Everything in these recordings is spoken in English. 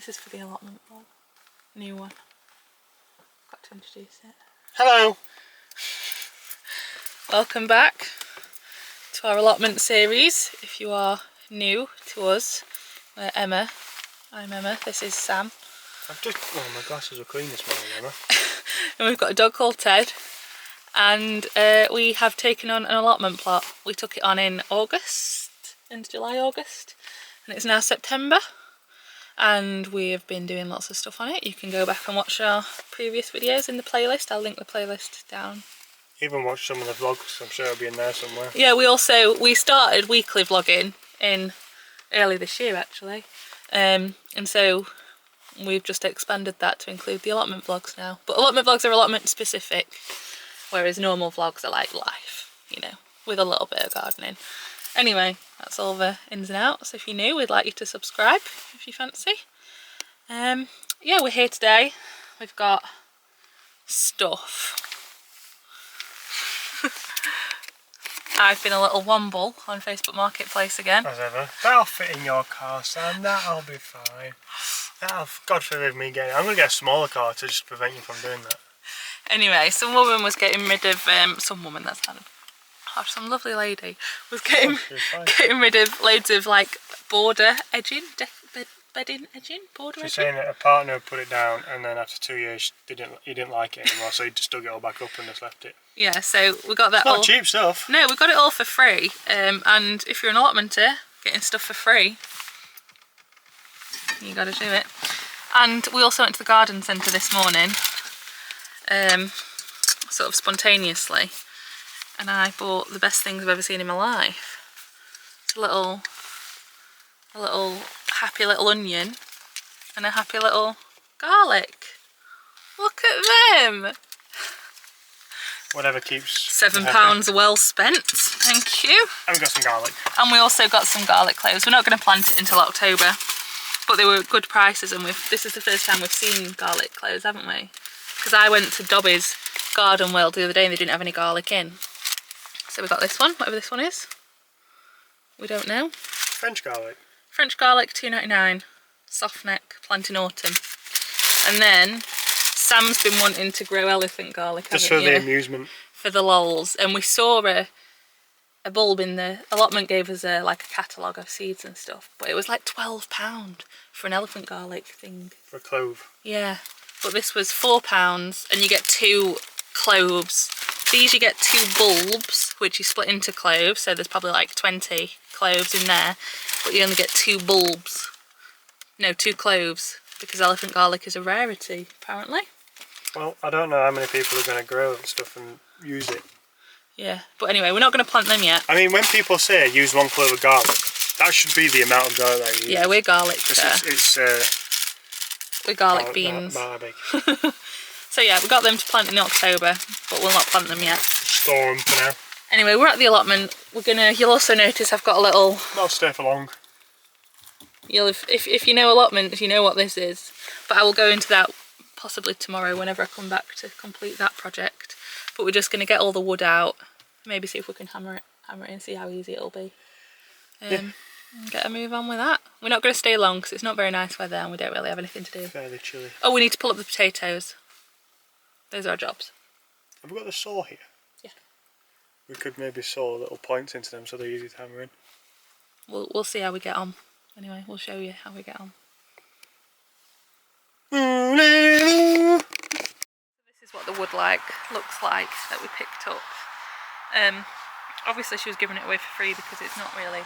This is for the allotment vlog. New one. Got to introduce it. Hello! Welcome back to our allotment series. If you are new to us, we're Emma. I'm Emma. This is Sam. Oh, my glasses are clean this morning, Emma. And we've got a dog called Ted. And we have taken on an allotment plot. We took it on in July, August. And it's now September. And we have been doing lots of stuff on it. You can go back and watch our previous videos in the playlist. I'll link the playlist down. Even watch some of the vlogs, I'm sure it'll be in there somewhere. Yeah, we started weekly vlogging in early this year actually. And so we've just expanded that to include the allotment vlogs now. But allotment vlogs are allotment specific, whereas normal vlogs are like life, you know, with a little bit of gardening. Anyway, that's all the ins and outs. If you're new, we'd like you to subscribe if you fancy. Yeah, we're here today. We've got stuff. I've been a little womble on Facebook Marketplace again. As ever. That'll fit in your car, Sam. That'll be fine. God forgive me getting it. I'm going to get a smaller car to just prevent you from doing that. Anyway, some woman was getting rid of, some lovely lady was getting rid of loads of like border edging, bedding edging, border edging. She's saying that a partner put it down and then after 2 years he didn't like it anymore, so he just dug it all back up and just left it. Yeah, so we got that. It's not cheap stuff. No, we got it all for free. And if you're an allotmenter, getting stuff for free, you got to do it. And we also went to the garden centre this morning, sort of spontaneously. And I bought the best things I've ever seen in my life. It's a little happy little onion and a happy little garlic. Look at them! Whatever keeps £7 well spent, thank you. And we got some garlic. And we also got some garlic cloves. We're not going to plant it until October, but they were good prices, and this is the first time we've seen garlic cloves, haven't we? Because I went to Dobby's garden world the other day and they didn't have any garlic in. So we got this one, whatever this one is. We don't know. French garlic. French garlic, £2.99. Soft neck, plant in autumn. And then Sam's been wanting to grow elephant garlic, just for the amusement. For the lols. And we saw a bulb in the allotment, gave us like a catalogue of seeds and stuff. But it was like £12 for an elephant garlic thing. For a clove. Yeah. But this was £4 and you get 2 cloves. These you get 2 bulbs, which you split into cloves, so there's probably like 20 cloves in there, but you only get 2 bulbs. No, 2 cloves, because elephant garlic is a rarity, apparently. Well, I don't know how many people are going to grow stuff and use it. Yeah, but anyway, we're not going to plant them yet. I mean, when people say use 1 clove of garlic, that should be the amount of garlic that you use. Yeah, we're garlic. We're garlic beans. So yeah, we got them to plant in October, but we'll not plant them yet. Store them for now. Anyway, we're at the allotment. You'll also notice I've got a little... I'll stay for long. If you know allotments, you know what this is. But I will go into that possibly tomorrow whenever I come back to complete that project. But we're just going to get all the wood out, maybe see if we can hammer it in, see how easy it'll be. And get a move on with that. We're not going to stay long because it's not very nice weather and we don't really have anything to do. Fairly chilly. Oh, we need to pull up the potatoes. Those are our jobs. Have we got the saw here? Yeah. We could maybe saw little points into them so they're easy to hammer in. We'll see how we get on. Anyway, we'll show you how we get on. This is what the wood looks like that we picked up. Obviously she was giving it away for free because it's not really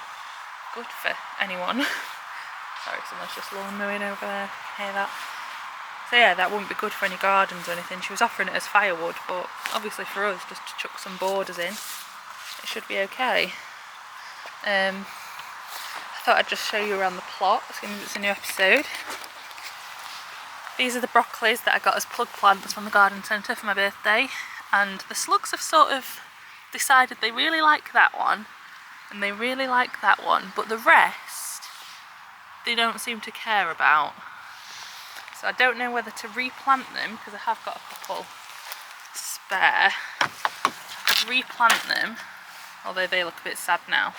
good for anyone. Sorry, someone's just lawn mowing over there. Hear that? So yeah, that wouldn't be good for any gardens or anything. She was offering it as firewood, but obviously for us, just to chuck some borders in, it should be okay. I thought I'd just show you around the plot, as soon as it's a new episode. These are the broccolis that I got as plug plants from the garden centre for my birthday, and the slugs have sort of decided they really like that one, and they really like that one, but the rest, they don't seem to care about. So I don't know whether to replant them, because I have got a couple spare. I'd replant them, although they look a bit sad now.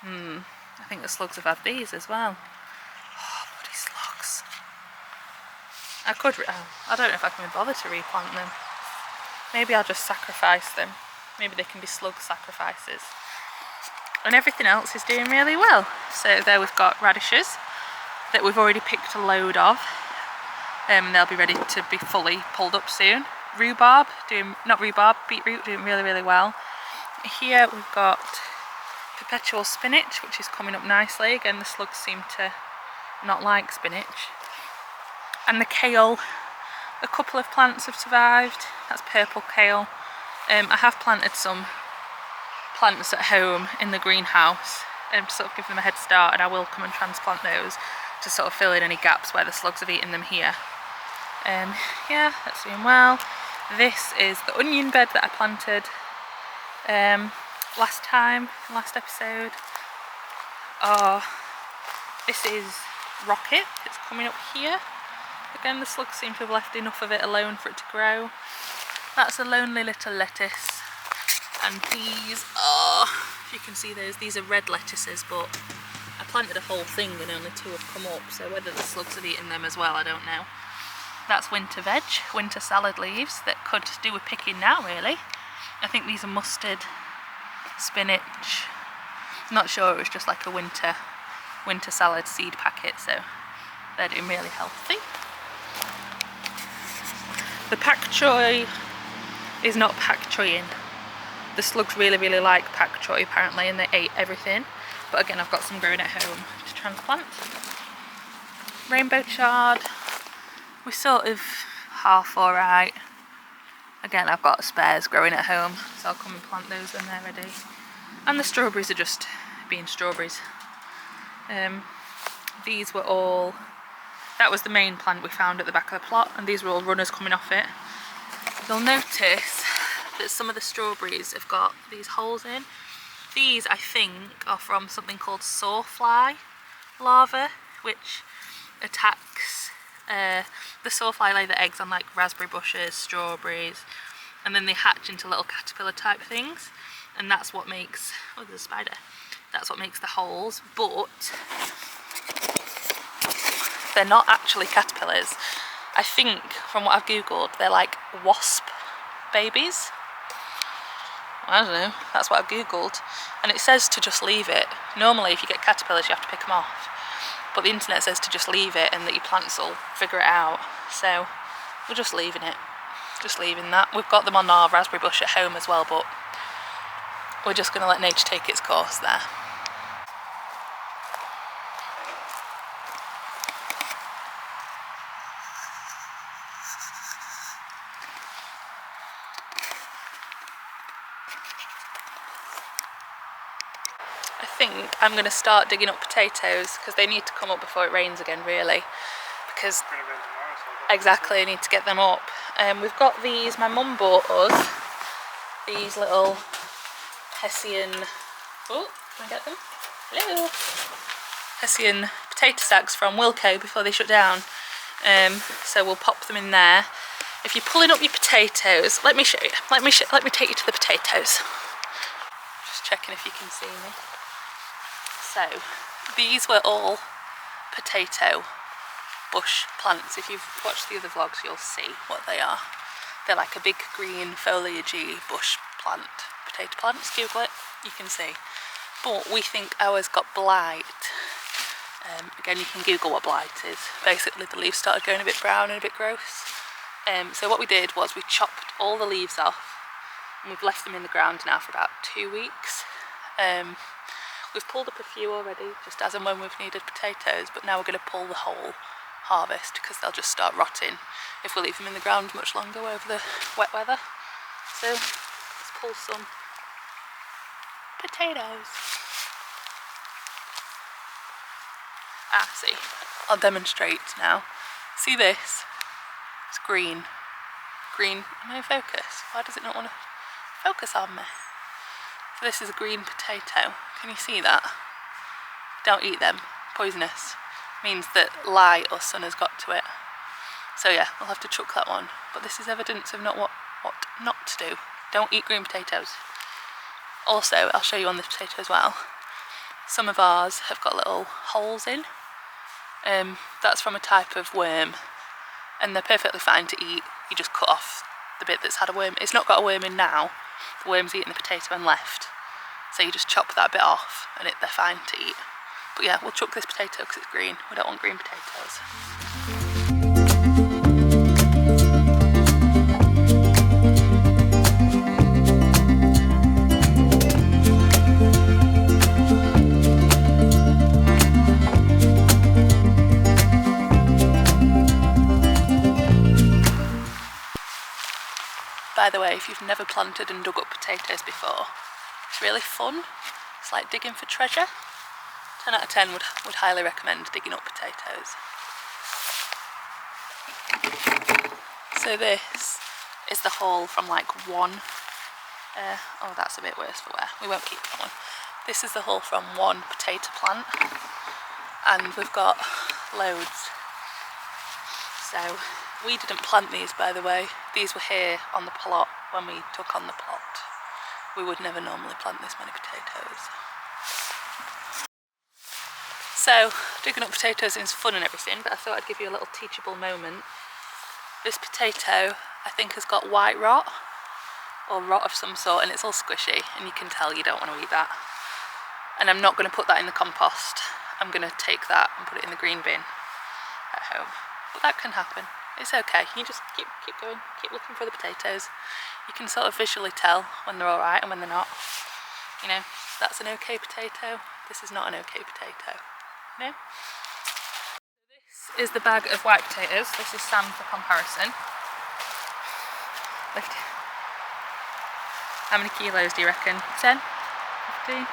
I think the slugs have had these as well. Oh, bloody slugs. I could, I don't know if I can be bothered to replant them. Maybe I'll just sacrifice them. Maybe they can be slug sacrifices. And everything else is doing really well. So there we've got radishes that we've already picked a load of. They'll be ready to be fully pulled up soon. Rhubarb, beetroot doing really, really well. Here we've got perpetual spinach, which is coming up nicely. Again, the slugs seem to not like spinach. And the kale, a couple of plants have survived. That's purple kale. I have planted some plants at home in the greenhouse to sort of give them a head start, and I will come and transplant those to sort of fill in any gaps where the slugs have eaten them here. Yeah, that's doing well. This is the onion bed that I planted last episode. Oh, this is rocket. It's coming up here. Again, the slugs seem to have left enough of it alone for it to grow. That's a lonely little lettuce. And these are, if you can see those, these are red lettuces, but I planted a whole thing and only 2 have come up, so whether the slugs have eaten them as well, I don't know. That's winter veg, winter salad leaves that could do with picking now, really. I think these are mustard, spinach. I'm not sure, it was just like a winter salad seed packet, so they're doing really healthy. The pak choi is not pak choying. The slugs really, really like pak choi apparently, and they ate everything. But again, I've got some growing at home to transplant. Rainbow chard, we're sort of half alright. Again, I've got spares growing at home, so I'll come and plant those when they're ready. And the strawberries are just being strawberries. These were all, that was the main plant we found at the back of the plot, and these were all runners coming off it. You'll notice that some of the strawberries have got these holes in. These, I think, are from something called sawfly larvae, which attacks, the sawfly lay their eggs on like raspberry bushes, strawberries, and then they hatch into little caterpillar type things, and that's what makes, oh, there's a spider, that's what makes the holes, but they're not actually caterpillars. I think, from what I've googled, they're like wasp babies. I don't know, that's what I've googled, and it says to just leave it. Normally if you get caterpillars you have to pick them off, but the internet says to just leave it and that your plants will figure it out, so we're just leaving it, just leaving that. We've got them on our raspberry bush at home as well, but we're just going to let nature take its course there. I think I'm going to start digging up potatoes because they need to come up before it rains again, really, because exactly, I need to get them up. We've got these, my mum bought us these little Hessian, oh, can I get them? Hello! Hessian potato sacks from Wilko before they shut down, so we'll pop them in there. If you're pulling up your potatoes, let me show you, let me take you to the potatoes. Just checking if you can see me. So, these were all potato bush plants. If you've watched the other vlogs, you'll see what they are. They're like a big green foliagey bush plant. Potato plants, Google it, you can see. But we think ours got blight. Again, you can Google what blight is. Basically, the leaves started going a bit brown and a bit gross. So what we did was we chopped all the leaves off, and we've left them in the ground now for about 2 weeks. We've pulled up a few already, just as and when we've needed potatoes, but now we're going to pull the whole harvest because they'll just start rotting if we leave them in the ground much longer over the wet weather. So let's pull some potatoes. See, I'll demonstrate now. See this? It's green. Green, am I in focus? Why does it not want to focus on me? So this is a green potato. Can you see that? Don't eat them. Poisonous. Means that light or sun has got to it. So yeah, we'll have to chuck that one. But this is evidence of what not to do. Don't eat green potatoes. Also, I'll show you on this potato as well. Some of ours have got little holes in. That's from a type of worm and they're perfectly fine to eat. You just cut off the bit that's had a worm. It's not got a worm in now. The worm's eating the potato and left. So you just chop that bit off and they're fine to eat. But yeah, we'll chuck this potato because it's green. We don't want green potatoes. By the way, if you've never planted and dug up potatoes before, it's really fun. It's like digging for treasure. 10 out of 10 would highly recommend digging up potatoes. So this is the haul from like one, oh that's a bit worse for wear, we won't keep that one. This is the haul from one potato plant, and we've got loads. So we didn't plant these, by the way. These were here on the plot when we took on the plot. We would never normally plant this many potatoes. So, digging up potatoes is fun and everything, but I thought I'd give you a little teachable moment. This potato, I think, has got white rot, or rot of some sort, and it's all squishy, and you can tell you don't want to eat that. And I'm not going to put that in the compost. I'm going to take that and put it in the green bin at home. But that can happen. It's okay. You just keep going, keep looking for the potatoes. You can sort of visually tell when they're alright and when they're not. You know, that's an okay potato. This is not an okay potato. You know? This is the bag of white potatoes. This is Sam for comparison. Lift. How many kilos do you reckon? 10? 15?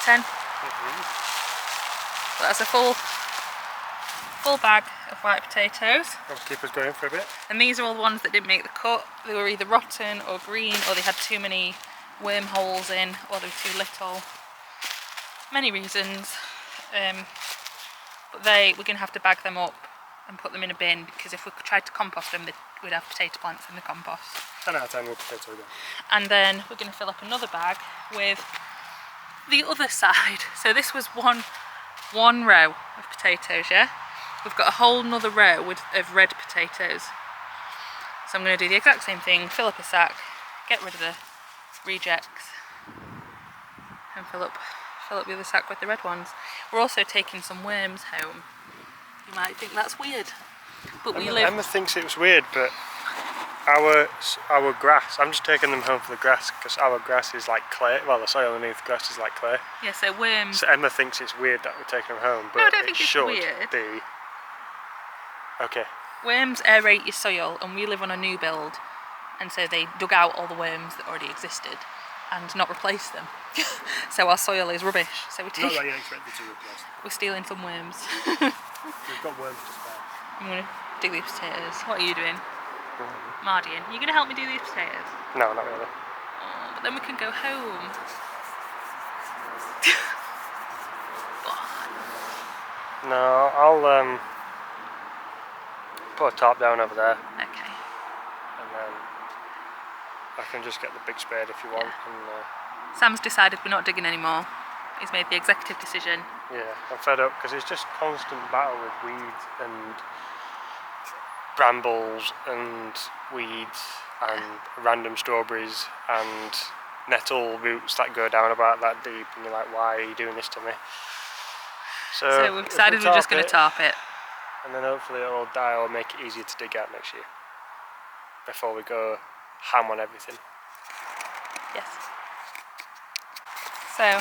10? So that's a full bag of white potatoes. I'll keep us going for a bit. And these are all the ones that didn't make the cut. They were either rotten or green, or they had too many worm holes in, or they were too little. Many reasons. But we're going to have to bag them up and put them in a bin, because if we tried to compost them, we'd have potato plants in the compost. 10 out of 10 with potato again. And then we're going to fill up another bag with the other side. So this was one row of potatoes, yeah? We've got a whole nother row of red potatoes. So I'm going to do the exact same thing, fill up a sack, get rid of the rejects, and fill up the other sack with the red ones. We're also taking some worms home. You might think that's weird, but Emma thinks it was weird, but our grass, I'm just taking them home for the grass, because our grass is like clay. Well, the soil underneath the grass is like clay. Yeah, so worms. So Emma thinks it's weird that we're taking them home, but no, I don't think it's weird. Be. Okay. Worms aerate your soil, and we live on a new build, and so they dug out all the worms that already existed and not replace them. So our soil is rubbish. So Not that you expect it to replace them. we're stealing some worms. We've got worms to spare. I'm going to dig these potatoes. What are you doing? Mardying. You going to help me do these potatoes? No, not really. Oh, but then we can go home. No, I'll put a tarp down over there. Okay. And then I can just get the big spade if you want. Yeah. And, Sam's decided we're not digging anymore. He's made the executive decision. yeah, I'm fed up because it's just constant battle with weeds and brambles and weeds and random strawberries and nettle roots that go down about that deep, and you're like, why are you doing this to me? So we've decided we're just going to tarp it. And then hopefully it'll die or make it easier to dig out next year. Before we go ham on everything. Yes. So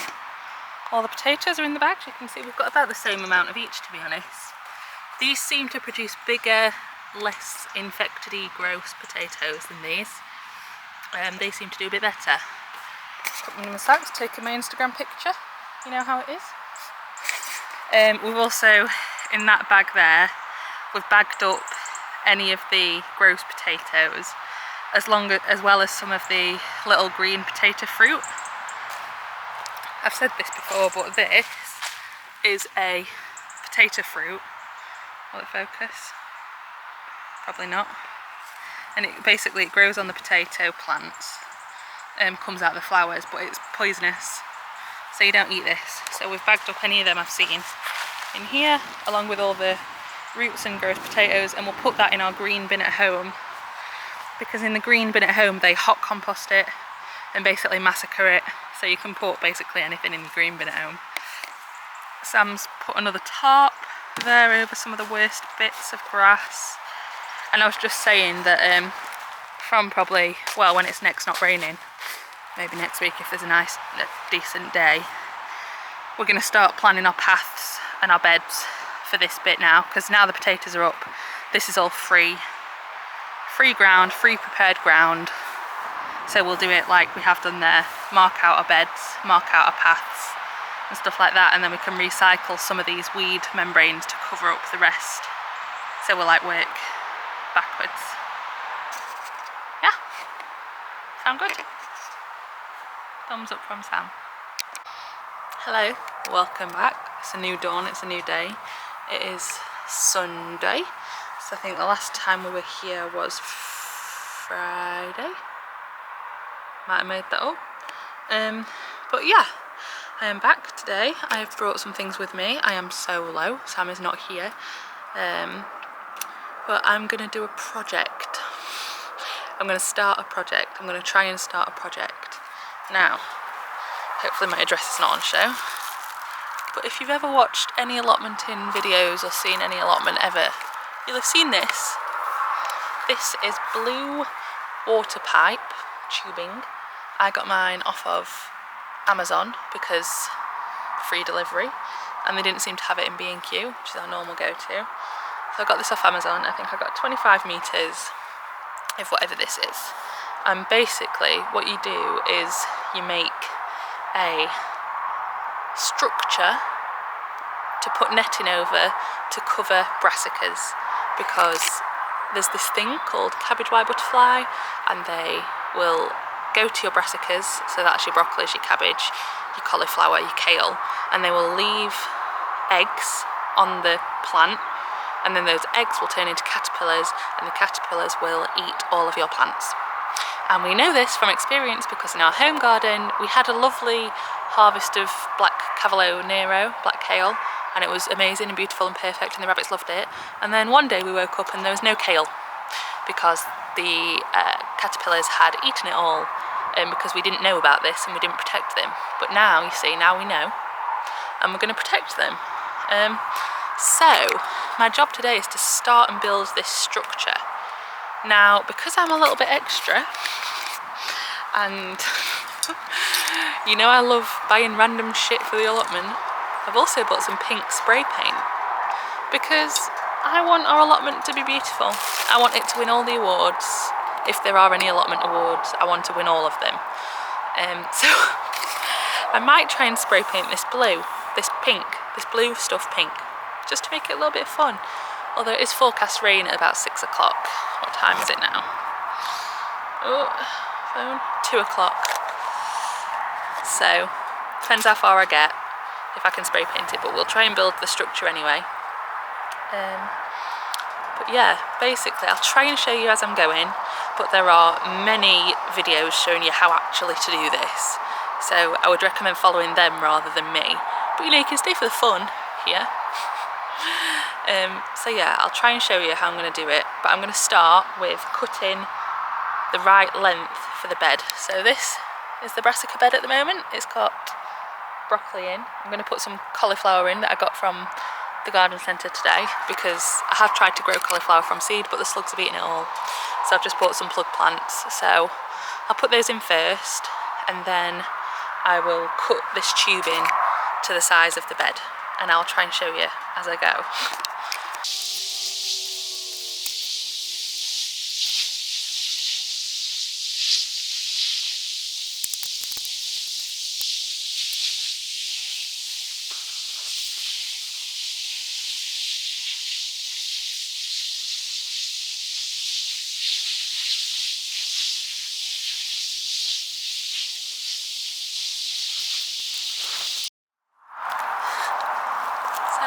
all the potatoes are in the bags. You can see we've got about the same amount of each, to be honest. These seem to produce bigger, less infected-y, gross potatoes than these. They seem to do a bit better. Put them in the sacks, taking my Instagram picture. You know how it is. We've also, in that bag there, we've bagged up any of the gross potatoes, as well as some of the little green potato fruit. I've said this before, but this is a potato fruit. Will it focus? Probably not. And it basically grows on the potato plants, comes out of the flowers, but it's poisonous, so you don't eat this. So we've bagged up any of them I've seen in here, along with all the roots and grows potatoes, and we'll put that in our green bin at home, because in the green bin at home they hot compost it and basically massacre it, so you can put basically anything in the green bin at home. Sam's put another tarp there over some of the worst bits of grass, and I was just saying that from probably, well, when it's next not raining, maybe next week if there's a decent day, we're going to start planning our paths and our beds for this bit now, because now the potatoes are up, this is all free ground, free prepared ground, so we'll do it like we have done there, mark out our beds, mark out our paths and stuff like that, and then we can recycle some of these weed membranes to cover up the rest, so we'll like work backwards. Yeah, sound good? Thumbs up from Sam. Hello, welcome back. It's a new dawn, it's a new day. It is Sunday, so I think the last time we were here was Friday. Might have made that up. But yeah, I am back today. I have brought some things with me. I am solo, Sam is not here. But I'm going to do a project. I'm going to start a project. I'm going to try and start a project. Now, hopefully my address is not on show. But if you've ever watched any allotmenting videos or seen any allotment ever, you'll have seen this. This is blue water pipe tubing. I got mine off of Amazon because free delivery, and they didn't seem to have it in B&Q, which is our normal go-to. So I got this off Amazon. I think I got 25 metres of whatever this is. And basically what you do is you make a structure to put netting over to cover brassicas, because there's this thing called cabbage white butterfly, and they will go to your brassicas, so that's your broccoli, your cabbage, your cauliflower, your kale, and they will leave eggs on the plant, and then those eggs will turn into caterpillars, and the caterpillars will eat all of your plants. And we know this from experience because in our home garden we had a lovely harvest of black cavolo nero, black kale, and it was amazing and beautiful and perfect, and the rabbits loved it. And then one day we woke up and there was no kale because the caterpillars had eaten it all, because we didn't know about this and we didn't protect them. But now, you see, now we know, and we're going to protect them. So my job today is to start and build this structure. Now, because I'm a little bit extra, and you know I love buying random shit for the allotment, I've also bought some pink spray paint, because I want our allotment to be beautiful. I want it to win all the awards. If there are any allotment awards, I want to win all of them. So I might try and spray paint this blue, this pink, this blue stuff pink, just to make it a little bit fun. Although it is forecast rain at about 6 o'clock. What time is it now? Oh, phone. 2 o'clock. So, depends how far I get, if I can spray paint it, but we'll try and build the structure anyway. But yeah, basically I'll try and show you as I'm going, but there are many videos showing you how actually to do this. So I would recommend following them rather than me. But you know, you can stay for the fun here. So yeah, I'll try and show you how I'm going to do it, but I'm going to start with cutting the right length for the bed. So this is the brassica bed at the moment. It's got broccoli in. I'm going to put some cauliflower in that I got from the garden centre today, because I have tried to grow cauliflower from seed but the slugs have eaten it all, so I've just bought some plug plants. So I'll put those in first, and then I will cut this tubing to the size of the bed, and I'll try and show you as I go.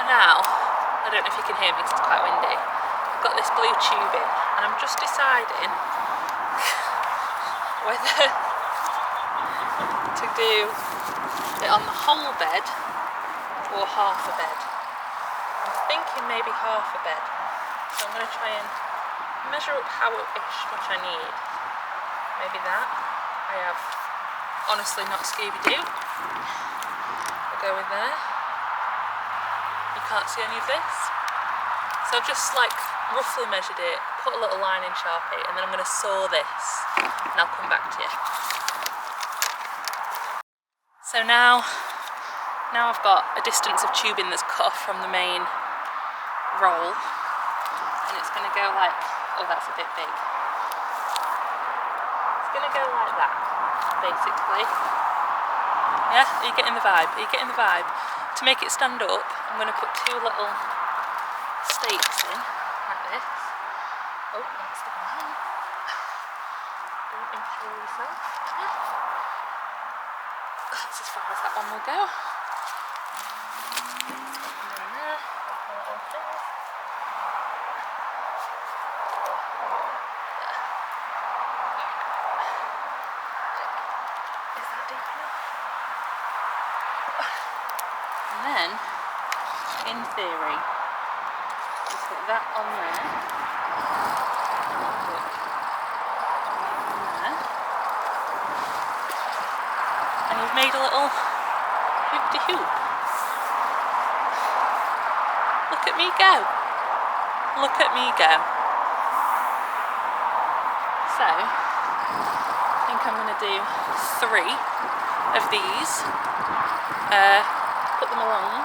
Now, I don't know if you can hear me because it's quite windy, I've got this blue tubing and I'm just deciding whether to do it on the whole bed or half a bed. I'm thinking maybe half a bed. So I'm going to try and measure up how-ish much I need. Maybe that. I have honestly not Scooby-Doo. I'll go in there. You can't see any of this. So I've just like roughly measured it, put a little line in Sharpie, and then I'm going to saw this and I'll come back to you. So now I've got a distance of tubing that's cut off from the main roll, and it's going to go like, oh that's a bit big. It's going to go like that, basically. Yeah, are you getting the vibe? Are you getting the vibe? To make it stand up, I'm going to put two little stakes in, like this. Oh, that's the one. Don't impale yourself. That's as far as that one will go. And then there, like a little thing. Is that deep enough? And then, in theory, just put that on there. Put that on there. And you've made a little hoop-de-hoop. Look at me go. Look at me go. So, I think I'm going to do 3 of these. Put them along,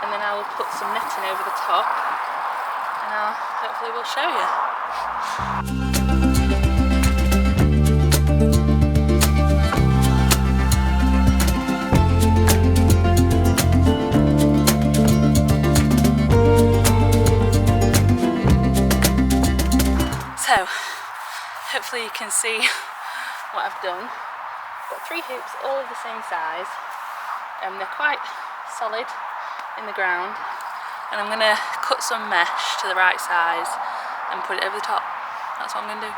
and then I will put some netting over the top, and I'll hopefully will show you. So, hopefully you can see what I've done. Got 3 hoops, all of the same size, and they're quite solid in the ground. And I'm going to cut some mesh to the right size and put it over the top. That's what I'm going to do.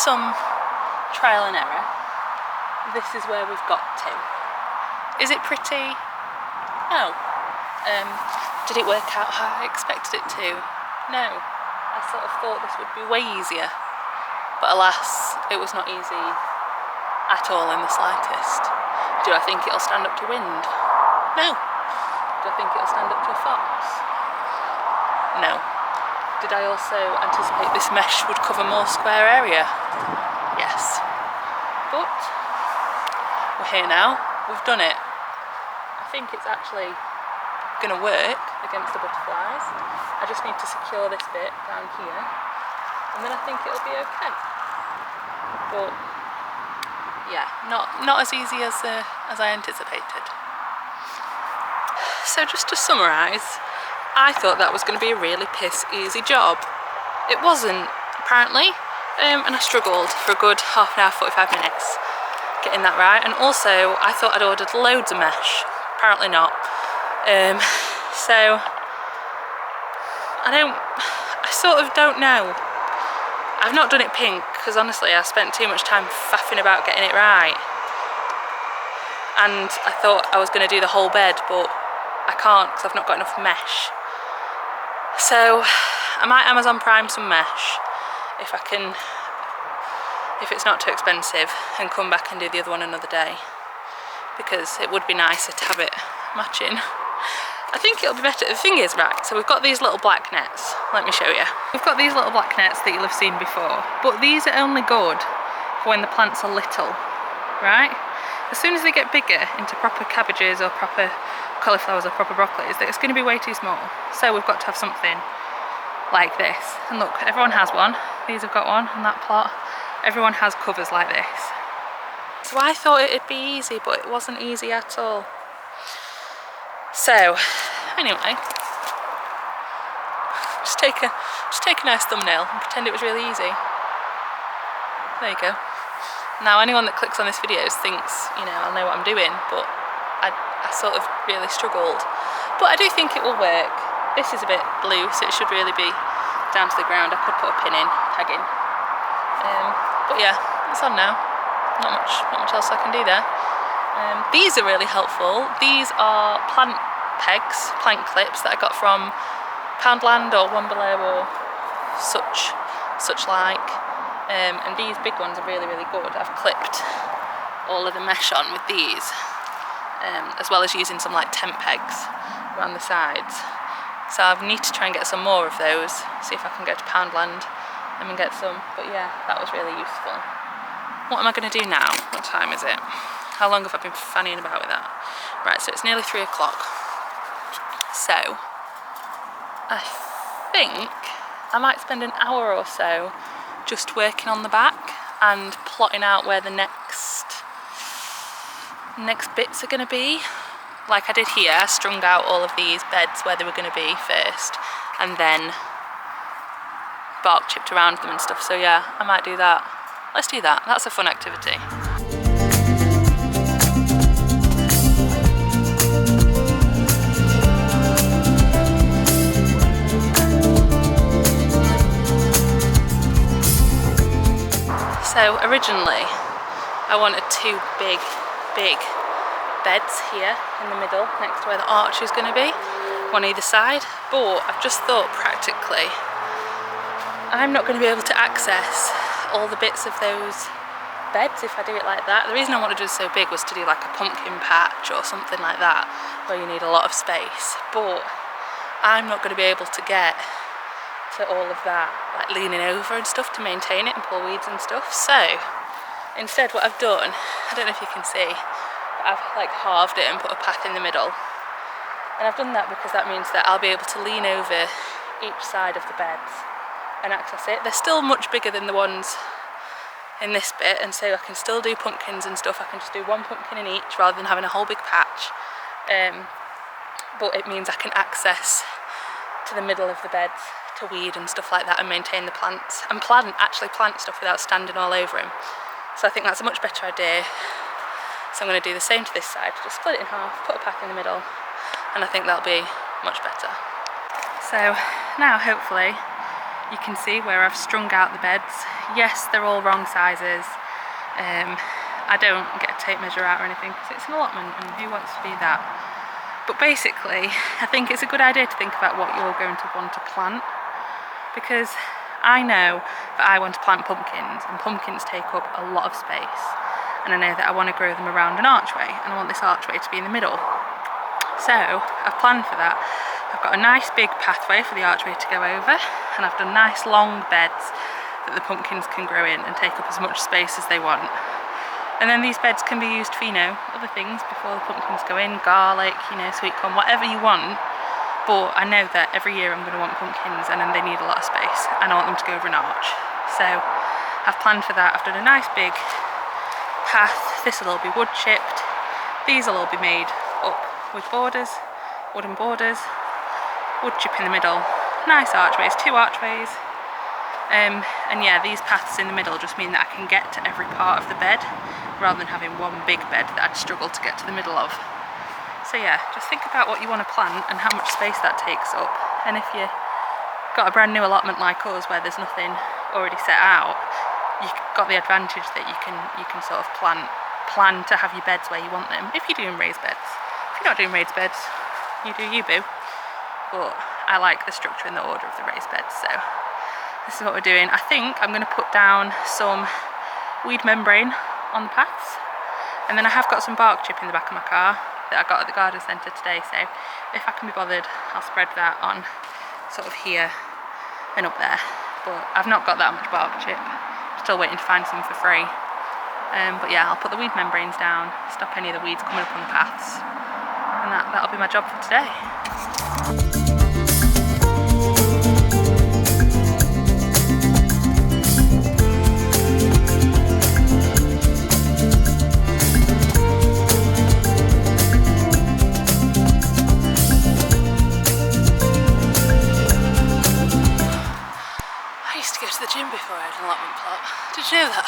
Some trial and error, this is where we've got to. Is it pretty? No. Did it work out how I expected it to? No. I sort of thought this would be way easier, but alas, it was not easy at all in the slightest. Do I think it'll stand up to wind? No. Do I think it'll stand up to a fox? No. Did I also anticipate this mesh would cover more square area? Yes. But we're here now, we've done it. I think it's actually going to work against the butterflies. I just need to secure this bit down here, and then I think it'll be okay. But yeah, not as easy as I anticipated. So just to summarise, I thought that was going to be a really piss easy job. It wasn't, apparently, and I struggled for a good half an hour, 45 minutes getting that right. And also, I thought I'd ordered loads of mesh. Apparently not. So, I sort of don't know. I've not done it pink, because honestly, I spent too much time faffing about getting it right. And I thought I was going to do the whole bed, but I can't, because I've not got enough mesh. So I might Amazon Prime some mesh if it's not too expensive, and come back and do the other one another day, because it would be nicer to have it matching. I think it'll be better. The thing is, right, so we've got these little black nets. Let me show you. We've got these little black nets that you'll have seen before, but these are only good for when the plants are little, right? As soon as they get bigger into proper cabbages or proper cauliflowers or proper broccolis, it's going to be way too small. So we've got to have something like this. And look, everyone has one. These have got one on that plot. Everyone has covers like this. So I thought it'd be easy, but it wasn't easy at all. So anyway, just take a nice thumbnail and pretend it was really easy. There you go. Now anyone that clicks on this video thinks, you know, I'll know what I'm doing, but I sort of really struggled. But I do think it will work. This is a bit blue, so it should really be down to the ground. I could put a pin in, tag in. But yeah, it's on now. Not much else I can do there. These are really helpful. These are plant pegs, plant clips that I got from Poundland or One Below or such like. And these big ones are really, really good. I've clipped all of the mesh on with these, as well as using some like tent pegs around the sides. So I need to try and get some more of those, see if I can go to Poundland and get some. But yeah, that was really useful. What am I going to do now? What time is it? How long have I been fanning about with that? Right, so it's nearly 3 o'clock. So I think I might spend an hour or so just working on the back and plotting out where the next bits are going to be. Like I did here, I strung out all of these beds where they were going to be first, and then bark chipped around them and stuff. So yeah, I might do that. Let's do that. That's a fun activity. So originally I wanted 2 big beds here in the middle next to where the arch is going to be, one either side, but I've just thought practically I'm not going to be able to access all the bits of those beds if I do it like that. The reason I wanted to do it so big was to do like a pumpkin patch or something like that where you need a lot of space, but I'm not going to be able to get to all of that, like leaning over and stuff to maintain it and pull weeds and stuff. So instead what I've done, I don't know if you can see, but I've like halved it and put a path in the middle. And I've done that because that means that I'll be able to lean over each side of the beds and access it. They're still much bigger than the ones in this bit, and so I can still do pumpkins and stuff. I can just do 1 pumpkin in each rather than having a whole big patch. But it means I can access to the middle of the beds to weed and stuff like that and maintain the plants and actually plant stuff without standing all over them. So I think that's a much better idea. So I'm going to do the same to this side, just split it in half, put a path in the middle, and I think that'll be much better. So now hopefully you can see where I've strung out the beds. Yes, they're all wrong sizes. I don't get a tape measure out or anything because it's an allotment and who wants to do that? But basically I think it's a good idea to think about what you're going to want to plant, because I know that I want to plant pumpkins, and pumpkins take up a lot of space, and I know that I want to grow them around an archway, and I want this archway to be in the middle. So I've planned for that. I've got a nice big pathway for the archway to go over, and I've done nice long beds that the pumpkins can grow in and take up as much space as they want. And then these beds can be used for, you know, other things before the pumpkins go in, garlic, you know, sweet corn, whatever you want. But I know that every year I'm going to want pumpkins, and then they need a lot of space, and I want them to go over an arch. So I've planned for that. I've done a nice big path. This will all be wood chipped. These will all be made up with borders, wooden borders, wood chip in the middle, nice archways, 2 archways. And yeah, these paths in the middle just mean that I can get to every part of the bed rather than having one big bed that I'd struggle to get to the middle of. So yeah, just think about what you want to plant and how much space that takes up. And if you've got a brand new allotment like us where there's nothing already set out, you've got the advantage that you can sort of plan to have your beds where you want them, if you're doing raised beds. If you're not doing raised beds, you do you, boo. But I like the structure and the order of the raised beds, so this is what we're doing. I think I'm going to put down some weed membrane on the paths, and then I have got some bark chip in the back of my car that I got at the garden centre today, so if I can be bothered I'll spread that on sort of here and up there. But I've not got that much bark chip, still waiting to find some for free. But yeah, I'll put the weed membranes down, stop any of the weeds coming up on the paths, and that'll be my job for today. I used to go to the gym before I had an allotment plot. Did you know that?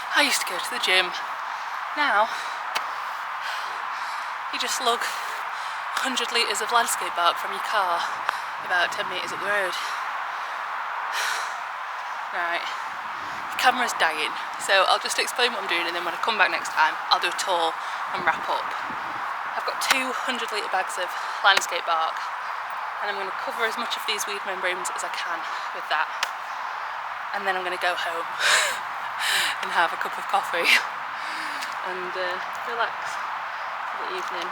I used to go to the gym. Now, you just lug 100 litres of landscape bark from your car about 10 metres up the road. Right, the camera's dying, so I'll just explain what I'm doing, and then when I come back next time, I'll do a tour and wrap up. I've got 200 litre bags of landscape bark, and I'm going to cover as much of these weed membranes as I can with that. And then I'm going to go home and have a cup of coffee and relax for the evening.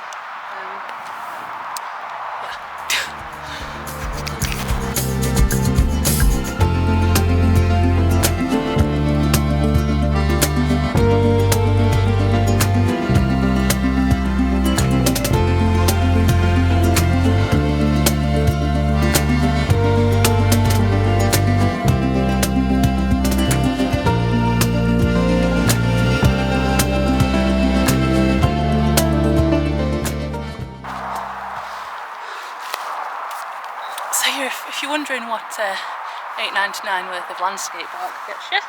If you're wondering what $8.99 worth of landscape bark gets you,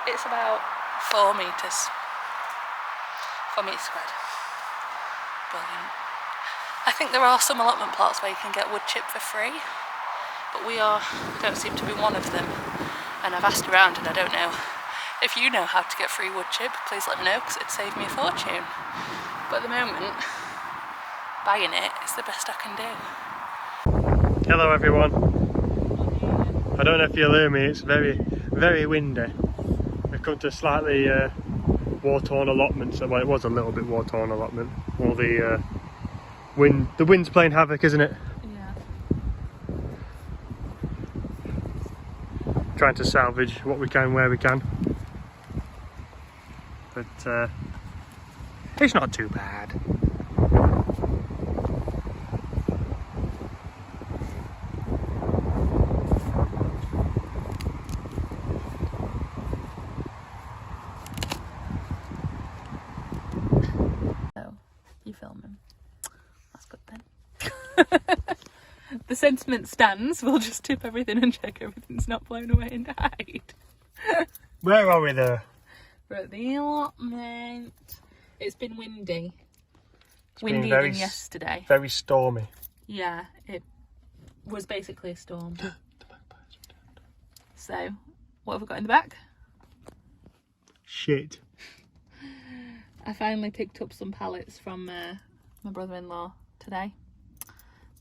it's about 4 metres. 4 metres squared. Brilliant. I think there are some allotment plots where you can get wood chip for free, but we don't seem to be one of them. And I've asked around and I don't know. If you know how to get free wood chip, please let me know, because it'd save me a fortune. But at the moment, buying it is the best I can do. Hello everyone. I don't know if you'll hear me, it's very, very windy. We've come to a slightly war-torn allotment, so well, it was a little bit war-torn allotment. All the wind's playing havoc, isn't it? Yeah. Trying to salvage what we can where we can. But it's not too bad. Filming. That's good then. The sentiment stands. We'll just tip everything and check everything's not blown away and died. Where are we there? We're at the allotment. It's been windy. Windier than yesterday. Very stormy. Yeah, it was basically a storm. So, what have we got in the back? Shit. I finally picked up some pallets from my brother-in-law today.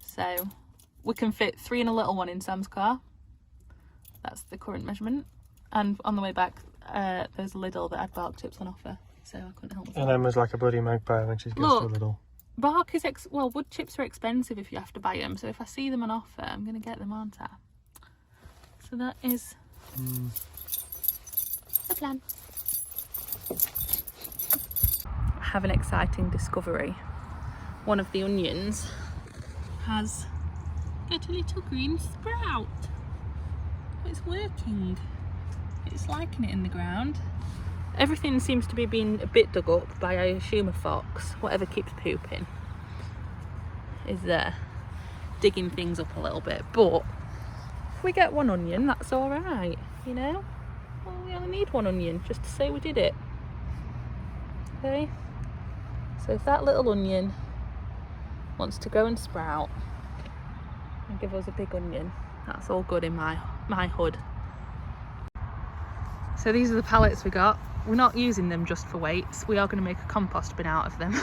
So we can fit 3 and a little one in Sam's car. That's the current measurement. And on the way back, there's a Lidl that had bark chips on offer. So I couldn't help myself. And Emma's like a bloody magpie when she gets to Lidl. Bark is, wood chips are expensive if you have to buy them. So if I see them on offer, I'm going to get them, aren't I? So that is the plan. Have an exciting discovery. One of the onions has got a little green sprout. It's working. It's liking it in the ground. Everything seems to be being a bit dug up by, I assume, a fox. Whatever keeps pooping is there, digging things up a little bit. But if we get one onion, that's all right, you know. Well, we only need one onion just to say we did it. Okay. So if that little onion wants to go and sprout and give us a big onion, that's all good in my hood. So these are the pallets we got. We're not using them just for weights. We are going to make a compost bin out of them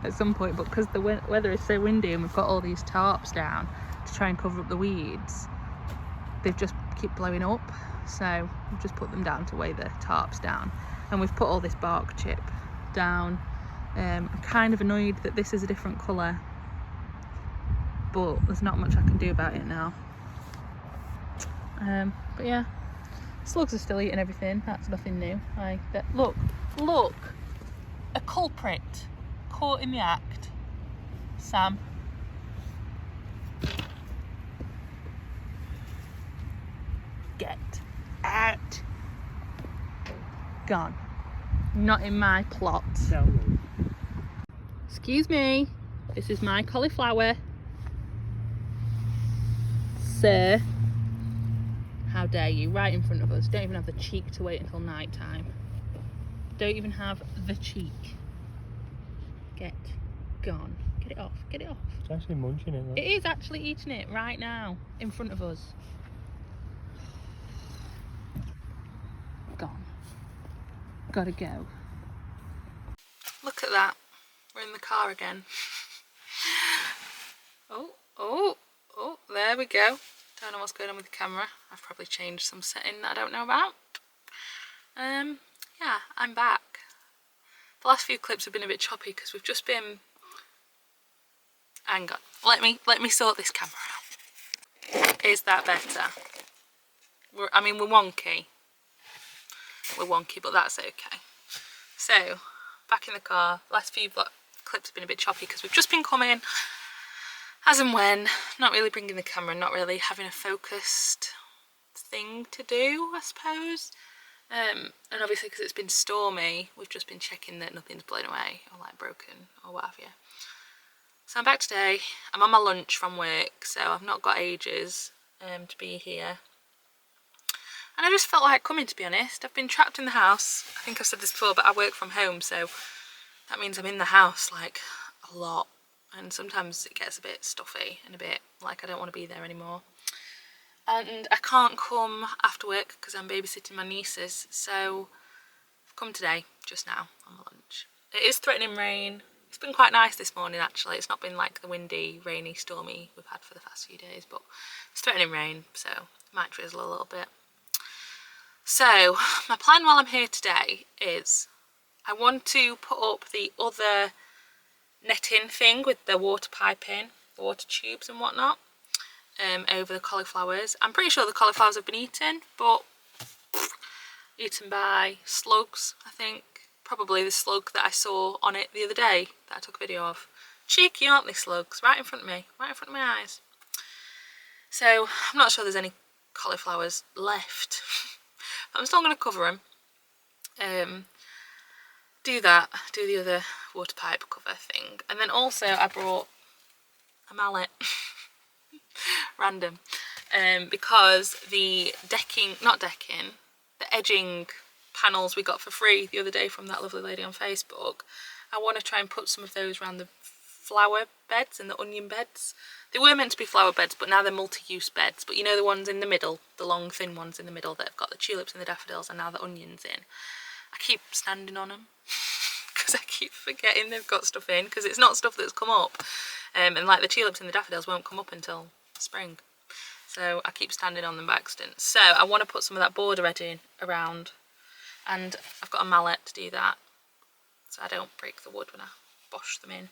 at some point, but because the weather is so windy and we've got all these tarps down to try and cover up the weeds, they've just keep blowing up. So we've just put them down to weigh the tarps down, and we've put all this bark chip down. I'm kind of annoyed that this is a different colour, but there's not much I can do about it now. But yeah, slugs are still eating everything. That's nothing new. Look, Look, a culprit caught in the act. Sam. Get out. Gone. Not in my plot. Excuse me, this is my cauliflower. Sir, how dare you, right in front of us. Don't even have the cheek to wait until night time. Don't even have the cheek. Get gone. Get it off, get it off. It's actually munching it. Look. It is actually eating it right now, in front of us. Gone. Gotta go. Look at that. We're in the car again. Oh, there we go. Don't know what's going on with the camera. I've probably changed some setting that I don't know about. Yeah, I'm back. The last few clips have been a bit choppy because we've just been... Hang on. Let me sort this camera out. Is that better? We're wonky. We're wonky, but that's okay. So, back in the car. Last few clips have been a bit choppy because we've just been coming as and when, not really bringing the camera, not really having a focused thing to do, I suppose. And obviously because it's been stormy, we've just been checking that nothing's blown away or like broken or what have you. So I'm back today. I'm on my lunch from work, so I've not got ages to be here. And I just felt like coming, to be honest. I've been trapped in the house. I think I've said this before, but I work from home, so that means I'm in the house like a lot. And sometimes it gets a bit stuffy and a bit like I don't want to be there anymore. And I can't come after work because I'm babysitting my nieces, so I've come today, just now, on my lunch. It is threatening rain. It's been quite nice this morning actually. It's not been like the windy, rainy, stormy we've had for the past few days, but it's threatening rain, so it might drizzle a little bit. So my plan while I'm here today is I want to put up the other netting thing with the water piping, the water tubes and whatnot, over the cauliflowers. I'm pretty sure the cauliflowers have been eaten, but eaten by slugs, I think. Probably the slug that I saw on it the other day that I took a video of. Cheeky, aren't they, slugs? Right in front of me, right in front of my eyes. So I'm not sure there's any cauliflowers left. I'm still going to cover them. Do that, do the other water pipe cover thing. And then also I brought a mallet. Random. Because the the edging panels we got for free the other day from that lovely lady on Facebook, I want to try and put some of those around the flower beds and the onion beds. They were meant to be flower beds, but now they're multi-use beds. But you know the ones in the middle, the long thin ones in the middle that have got the tulips and the daffodils and now the onions in. I keep standing on them because I keep forgetting they've got stuff in, because it's not stuff that's come up. And like the tulips and the daffodils won't come up until spring. So I keep standing on them by accident. So I want to put some of that border edging around, and I've got a mallet to do that so I don't break the wood when I bosh them in.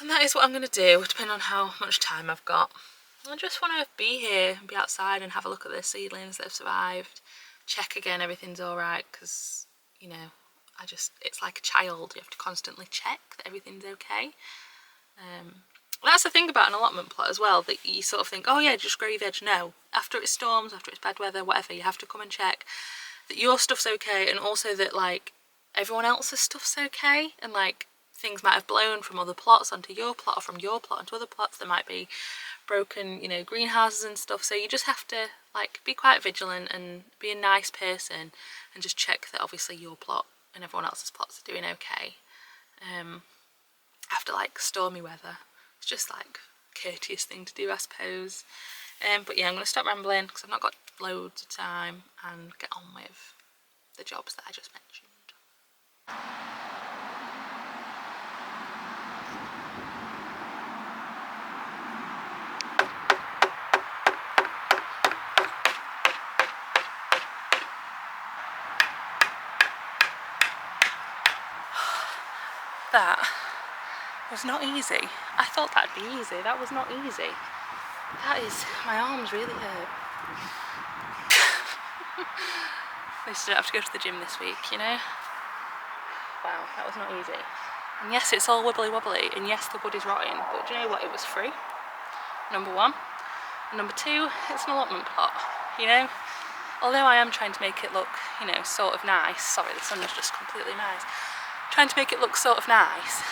And that is what I'm going to do, depending on how much time I've got. I just want to be here and be outside and have a look at the seedlings that have survived. Check again everything's alright, because, you know, it's like a child. You have to constantly check that everything's okay. That's the thing about an allotment plot as well, that you sort of think, oh yeah, just grow veg. No, after it storms, after it's bad weather, whatever, you have to come and check that your stuff's okay, and also that like everyone else's stuff's okay, and like things might have blown from other plots onto your plot, or from your plot onto other plots. There might be broken, you know, greenhouses and stuff, so you just have to like be quite vigilant and be a nice person and just check that obviously your plot and everyone else's plots are doing okay after like stormy weather. It's just like a courteous thing to do, I suppose. But yeah, I'm going to stop rambling because I've not got loads of time and get on with the jobs that I just mentioned. That was not easy. I thought that'd be easy. That was not easy. That is, my arms really hurt. At least I don't have to go to the gym this week, you know? Wow, that was not easy. And yes, it's all wibbly wobbly, and yes, the wood is rotting, but do you know what? It was free, number one. And number two, it's an allotment plot, you know? Although I am trying to make it look, you know, sort of nice. Sorry, the sun is just completely nice. Trying to make it look sort of nice.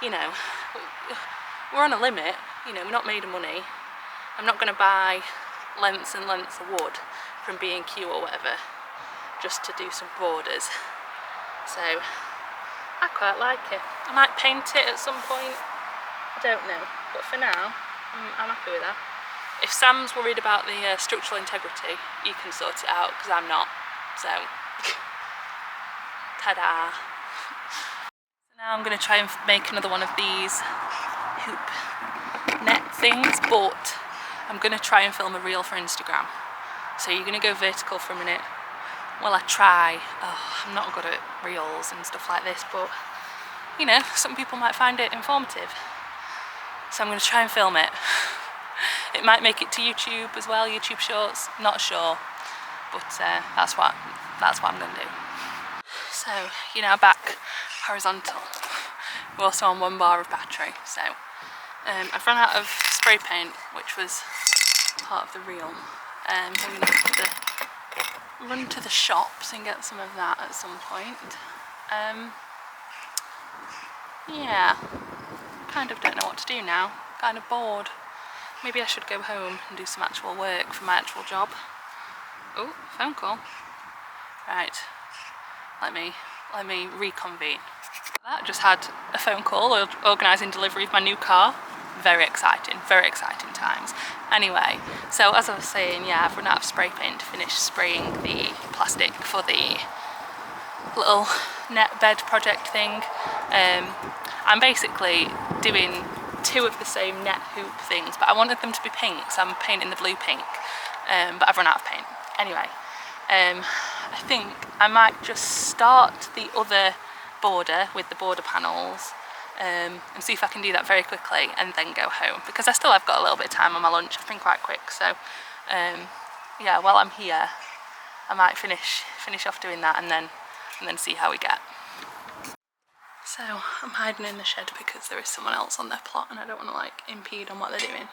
You know, we're on a limit, you know, we're not made of money. I'm not going to buy lengths and lengths of wood from B&Q or whatever just to do some borders. So I quite like it. I might paint it at some point, I don't know, but for now I'm happy with that. If Sam's worried about the structural integrity, you can sort it out, because I'm not, so ta-da. So now I'm going to try and make another one of these hoop net things, but I'm going to try and film a reel for Instagram. So you're going to go vertical for a minute while I try. Oh, I'm not good at reels and stuff like this, but you know, some people might find it informative. So I'm going to try and film it. It might make it to YouTube as well, YouTube Shorts, not sure, but that's what I'm going to do. So, you know, back horizontal. We're also on 1 bar of battery, so I've run out of spray paint, which was part of the reel. I'm going to have to run to the shops and get some of that at some point. Yeah, kind of don't know what to do now, kind of bored. Maybe I should go home and do some actual work for my actual job. Oh, phone call. Right, let me reconvene. That just had a phone call organising delivery of my new car. Very exciting times. Anyway, so as I was saying, yeah, I've run out of spray paint to finish spraying the plastic for the little net bed project thing. I'm basically doing 2 of the same net hoop things, but I wanted them to be pink, so I'm painting the blue pink, but I've run out of paint. Anyway, I think I might just start the other border with the border panels and see if I can do that very quickly and then go home, because I still have got a little bit of time on my lunch. I've been quite quick, so yeah, while I'm here I might finish off doing that and then see how we get. So I'm hiding in the shed because there is someone else on their plot and I don't want to like impede on what they're doing.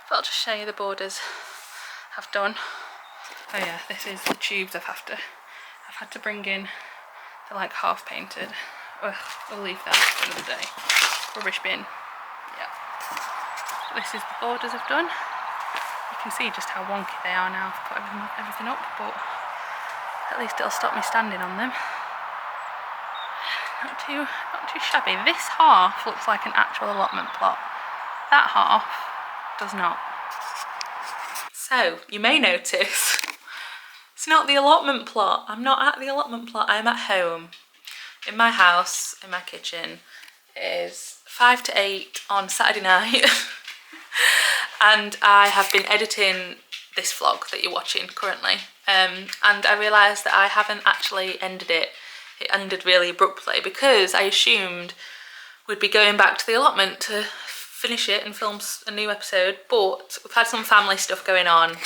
But I'll just show you the borders I've done. Oh yeah, this is the tubes I've had to bring in. They're like half painted. Ugh, we'll leave that for another day. Rubbish bin. Yeah. This is the borders I've done. You can see just how wonky they are now. I've put everything up, but at least it'll stop me standing on them. Not too shabby. This half looks like an actual allotment plot. That half does not. So, you may notice, it's not the allotment plot. I'm not at the allotment plot, I'm at home. In my house, in my kitchen. It is 5 to 8 on Saturday night. And I have been editing this vlog that you're watching currently. And I realised that I haven't actually ended it. It ended really abruptly because I assumed we'd be going back to the allotment to finish it and film a new episode, but we've had some family stuff going on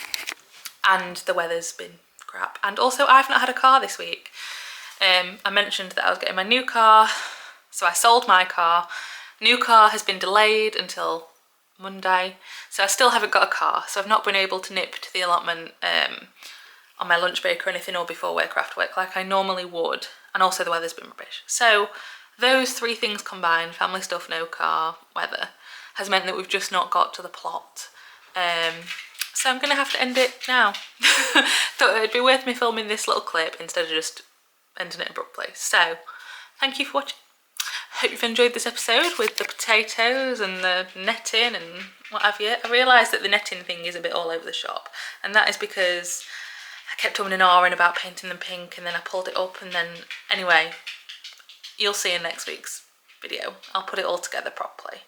and the weather's been crap, and also I've not had a car this week. I mentioned that I was getting my new car, so I sold my car. New car has been delayed until Monday, so I still haven't got a car, so I've not been able to nip to the allotment on my lunch break or anything, or before work or after work like I normally would, and also the weather's been rubbish. So those 3 things combined, family stuff, no car, weather, has meant that we've just not got to the plot. So I'm going to have to end it now. Thought it'd be worth me filming this little clip instead of just ending it abruptly. So thank you for watching. Hope you've enjoyed this episode with the potatoes and the netting and what have you. I realised that the netting thing is a bit all over the shop, and that is because I kept umming and ahhing about painting them pink, and then I pulled it up, and then anyway, you'll see in next week's video. I'll put it all together properly.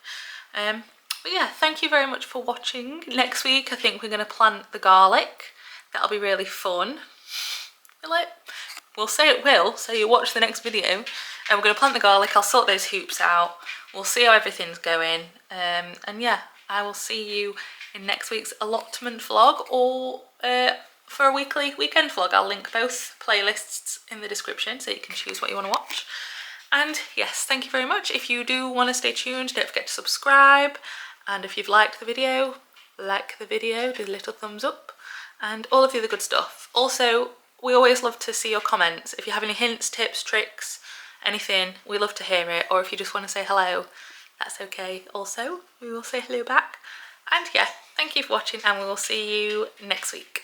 But yeah, thank you very much for watching. Next week I think we're going to plant the garlic. That'll be really fun. Will it? We'll say it will, so you watch the next video. And we're going to plant the garlic, I'll sort those hoops out. We'll see how everything's going. And yeah, I will see you in next week's allotment vlog, or for a weekly weekend vlog. I'll link both playlists in the description so you can choose what you want to watch. And yes, thank you very much. If you do want to stay tuned, don't forget to subscribe, and if you've liked the video, like the video, do a little thumbs up, and all of the other good stuff. Also, we always love to see your comments. If you have any hints, tips, tricks, anything, we love to hear it. Or if you just want to say hello, that's okay also. We will say hello back. And yeah, thank you for watching, and we will see you next week.